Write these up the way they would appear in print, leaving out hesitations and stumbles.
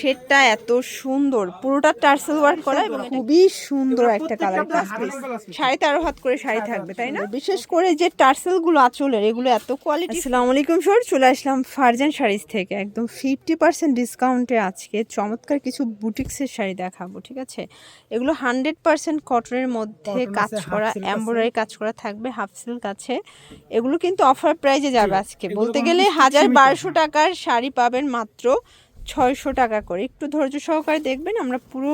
শেডটা এত সুন্দর, পুরোটা টার্সেল ওয়ার্ক করা এবং খুবই সুন্দর একটা কালার। 13.5 হাত করে শাড়ি থাকবে, তাই না? বিশেষ করে যে টার্সেল গুলো আঁচলের, এগুলো এত কোয়ালিটি। আসসালামু আলাইকুম সর, চলে আসলাম ফারজান শাড়িজ থেকে একদম 50% ডিসকাউন্টে। আজকে চমৎকার কিছু বুটিক্সের শাড়ি দেখাবো, ঠিক আছে? এগুলো 100% কটনের মধ্যে কাজ করা, এমব্রয়ডারি কাজ করা থাকবে, হাফ সিল্ক আছে। এগুলো কিন্তু অফার প্রাইজে যাবে আজকে, বলতে গেলে 1200 টাকার শাড়ি পাবেন মাত্র 600 টাকা করে। একটু ধৈর্য সহকারে দেখবেন, আমরা পুরো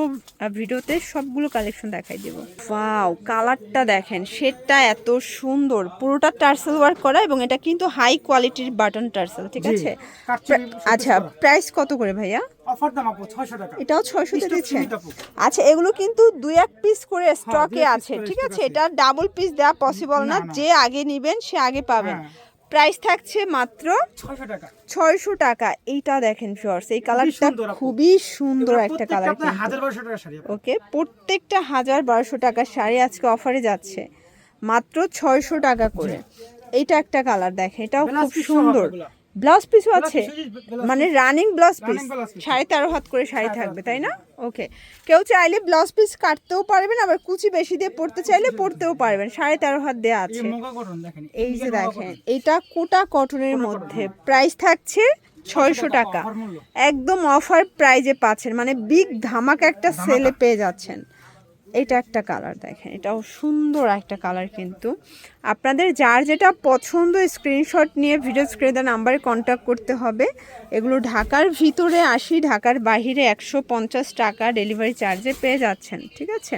ভিডিওতে সবগুলো কালেকশন দেখাই দেব। ওয়াও, কালারটা দেখেন, শেডটা এত সুন্দর, পুরোটা টার্সেল ওয়ার্ক করা এবং এটা কিন্তু হাই কোয়ালিটির বাটন টার্সেল, ঠিক আছে? আচ্ছা, প্রাইস কত করে ভাইয়া? অফার দাম আপু 600 টাকা। এটাও 600 তে দিচ্ছেন? আচ্ছা, এগুলো কিন্তু 2-1 পিস করে স্টকে আছে, ঠিক আছে? এটা ডাবল পিস দেওয়া পসিবল না, যে আগে নেবেন সে আগে পাবেন। প্রাইস থাকছে মাত্র 600 টাকা। 600 টাকা। এইটা দেখেন ভিউয়ার্স, এই কালারটা খুবই সুন্দর একটা কালার। 1200 টাকা শাড়ি। ওকে, প্রত্যেকটা 1200 টাকার শাড়ি আজকে অফারে যাচ্ছে মাত্র 600 টাকা করে। এইটা একটা কালার দেখেন, এটাও খুব সুন্দর। ব্লাউজ পিসও আছে, মানে রানিং ব্লাউজ পিস। 13.5 হাত করে শাড়ি থাকবে, তাই না? ওকে, কেউ চাইলে ব্লাউজ পিস কাটতেও পারবেন, আবার কুচি বেশি দিয়ে পড়তে চাইলে পড়তেও পারবেন। 13.5 হাত দেওয়া আছে। এই যে দেখেন, এটা কোটা কটনের মধ্যে, প্রাইস থাকছে 600 টাকা। একদম অফার প্রাইজে পাচ্ছেন, মানে বিগ ধামাকা একটা সেলে পেয়ে যাচ্ছেন। এটা একটা কালার দেখেন, এটাও সুন্দর একটা কালার। কিন্তু আপনাদের যার যেটা পছন্দ স্ক্রিনশট নিয়ে ভিডিও স্ক্রিনে নাম্বারে কন্ট্যাক্ট করতে হবে। এগুলো ঢাকার ভিতরে 80, ঢাকার বাইরে 150 টাকা ডেলিভারি চার্জে পেয়ে যাচ্ছেন, ঠিক আছে?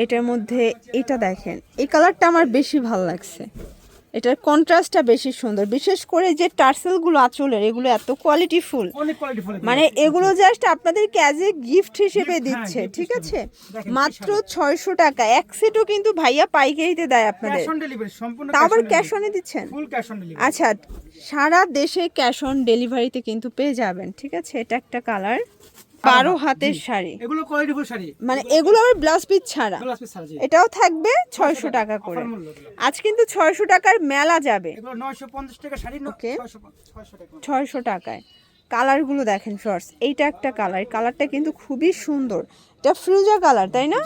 এটার মধ্যে এটা দেখেন, এই কালারটা আমার বেশি ভালো লাগছে, এটার কন্ট্রাস্টটা বেশি সুন্দর। বিশেষ করে যে টার্সেলগুলো আঁচলের, এগুলো এত কোয়ালিটিফুল, মানে এগুলো জাস্ট আপনাদেরকে অ্যাজ এ গিফট হিসেবে দিচ্ছে, ঠিক আছে? মাত্র 600 টাকা। এক সেটও কিন্তু ভাইয়া পাইকারিতে দেয় আপনাদের, তা আবার ক্যাশ অনে দিচ্ছেন? আচ্ছা, সারা দেশে ক্যাশ অন ডেলিভারিতে কিন্তু পেয়ে যাবেন, ঠিক আছে? এটা একটা কালার, 12 হাতের শাড়ি, এগুলো কোয়ালিটিফুল শাড়ি, মানে এগুলো আবার ব্লাউজ পিস ছাড়া। এটাও থাকবে 600 টাকা করে। আজ কিন্তু 600 টাকার মেলা যাবে। এগুলো 950 টাকা শাড়ি, ওকে, 600 টাকায়। কালারগুলো দেখেন ফার্স্ট, এইটা একটা কালার, কালারটা কিন্তু খুবই সুন্দর। এটা ফিরোজা কালার, তাই না?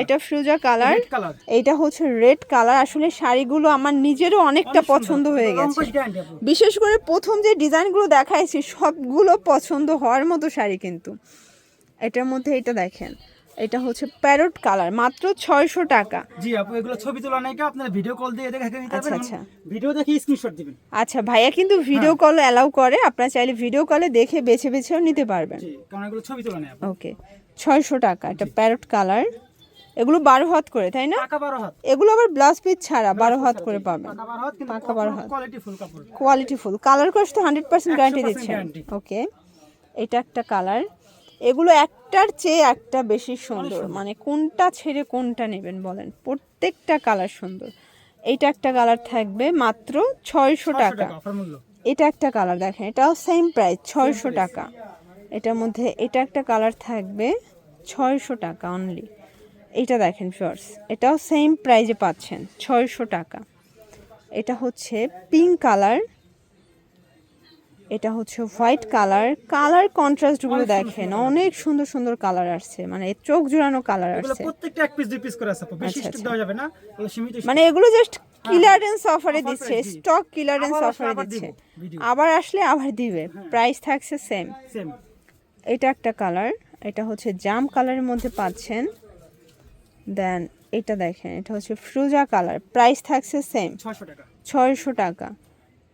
এটা ফিরোজা কালার, এইটা হচ্ছে রেড কালার। আসলে শাড়িগুলো আমার নিজেরও অনেকটা পছন্দ হয়ে গেছে, বিশেষ করে প্রথম যে ডিজাইনগুলো দেখাইছি সবগুলো পছন্দ হওয়ার মতো শাড়ি। কিন্তু এটার মধ্যে এটা দেখেন, এটা হচ্ছে প্যারট কালার, মাত্র 600 টাকা। জি আপু, এগুলো ছবি তোলা নাই, আপনারা ভিডিও কল দিয়ে দেখে নিতে পারবেন। আচ্ছা, ভিডিও দেখে স্ক্রিনশট দিবেন। আচ্ছা ভাইয়া কিন্তু ভিডিও কল অ্যালাউ করে, আপনারা চাইলে ভিডিও কলে দেখে বেছে বেছেও নিতে পারবেন। জি, কারণ এগুলো ছবি তোলা নাই। ওকে, 600 টাকা। এটা প্যারট কালার, এগুলো 12 হাত করে, তাই না? পাকা 12 হাত। এগুলো আবার ব্লাউজ পিস ছাড়া 12 হাত করে পাবেন। পাকা 12 হাত, কোয়ালিটিফুল কাপড়, কোয়ালিটিফুল। কালার কোর্স তো 100% গ্যারান্টি দিচ্ছে। ওকে, এটা একটা কালার। এগুলো একটার চেয়ে একটা বেশি সুন্দর, মানে কোনটা ছেড়ে কোনটা নেবেন বলেন, প্রত্যেকটা কালার সুন্দর। এইটা একটা কালার থাকবে মাত্র 600 টাকা। এটা একটা কালার দেখেন, এটাও সেম প্রাইস 600 টাকা। এটার মধ্যে এটা একটা কালার থাকবে 600 টাকা অনলি। এটা দেখেন ফার্স, এটাও সেম প্রাইজে পাচ্ছেন 600 টাকা। এটা হচ্ছে পিঙ্ক কালার, এটা হচ্ছে হোয়াইট কালার। কালার কন্ট্রাস্টগুলো দেখেন, অনেক সুন্দর সুন্দর কালার আসছে, মানে চোখ জোড়ানো কালার আসছে। প্রত্যেকটা এক পিস দুই পিস করে আছে, বেশি স্টক দেওয়া যাবে না, এগুলো সীমিত। মানে এগুলো জাস্ট ক্লিয়ারেন্স অফারে দিচ্ছে, স্টক ক্লিয়ারেন্স অফারে দিচ্ছে, আবার আসলে আবার দিবে। প্রাইস থাকছে সেম। এটা একটা কালার, এটা হচ্ছে জাম কালারের মধ্যে পাচ্ছেন। দেন এটা দেখেন, এটা হচ্ছে ফিরোজা কালার, প্রাইস থাকছে সেম 600 টাকা।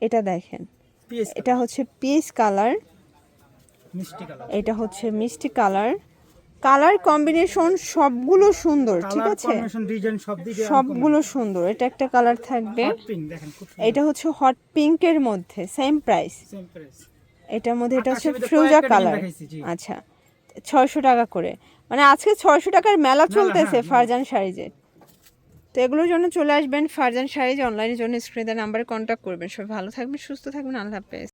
এটা দেখেন, এটা হচ্ছে পিস কালার, এটা হচ্ছে মিষ্টি কালার। কালার কম্বিনেশন সবগুলো সুন্দর, ঠিক আছে? সবগুলো সুন্দর। এটা একটা কালার থাকবে, এটা হচ্ছে হট পিঙ্কের মধ্যে, সেম প্রাইস। এটার মধ্যে এটা হচ্ছে ফিরোজা কালার। আচ্ছা, 600 টাকা করে। মানে আজকে 600 টাকার মেলা চলতেছে ফারজান শাড়িজে। তো এগুলোর জন্য চলে আসবেন ফারজান শাড়িজ অনলাইনের জন্য, স্ক্রিনে নাম্বারে কন্ট্যাক্ট করবেন। সবাই ভালো থাকবেন, সুস্থ থাকবেন, আল্লাহ হাফেজ।